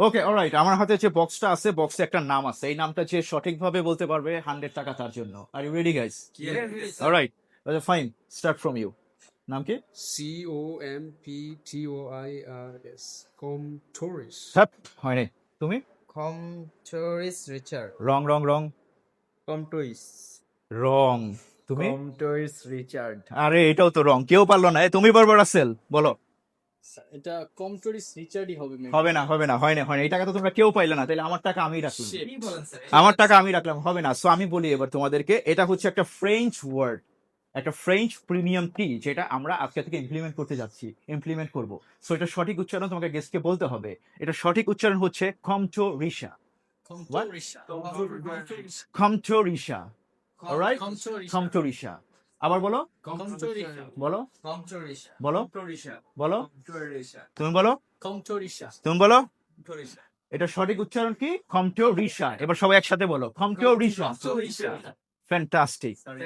ওকে, alright. আমার হাতে যে বক্সটা আছে, বক্সে একটা নাম আছে। এই নামটা যে সঠিকভাবে বলতে পারবে 100 টাকা তার জন্য। Are you ready guys? Alright, fine, start from you. নাম কি? COMPTOIRS. Comtoris. হ্যাপ, হয় নাই। তুমি? Comtoris Richard. রং রং রং Comtoris. রং। তুমি? Comtoris Richard. আরে এটাও তো রং, কেউ পারলো না। তুমি পারবো রাসেল, বলো। এটা কমটোরিস রিচার্ডই হবে maybe. হবে না, হবে না, হয় না, হয় না। এই টাকা তো তোমরা কেউ পাইলে না, তাহলে আমার টাকা আমি রাখলাম। Shit. আমার টাকা আমি রাখলাম, হবে না। সো আমি বলি এবার তোমাদেরকে, এটা হচ্ছে একটা ফ্রেঞ্চ ওয়ার্ড, একটা ফ্রেঞ্চ প্রিমিয়াম টি, যেটা আমরা আজকে থেকে ইমপ্লিমেন্ট করতে যাচ্ছি, ইমপ্লিমেন্ট করব। সো এটা সঠিক উচ্চারণ তোমাকে গেস্টকে বলতে হবে। এটা সঠিক উচ্চারণ হচ্ছে কমটোরিসা। Comtorisha. কমটোরিসা, অলরাইট? Comtorisha. কমটোরিসা। আবার বলো, Comtorisha. বলো, Comtorisha. বলো, Comtorisha. বলো, Comtorisha. তুমি বলো, Comtorisha. তুমি বলো। Comtorisha. এটা সঠিক উচ্চারণ কি? কমটোরিসা। এবার সবাই একসাথে বলো, কমটোরিসা। Comtorisha. ফ্যান্টাস্টিক। Sorry.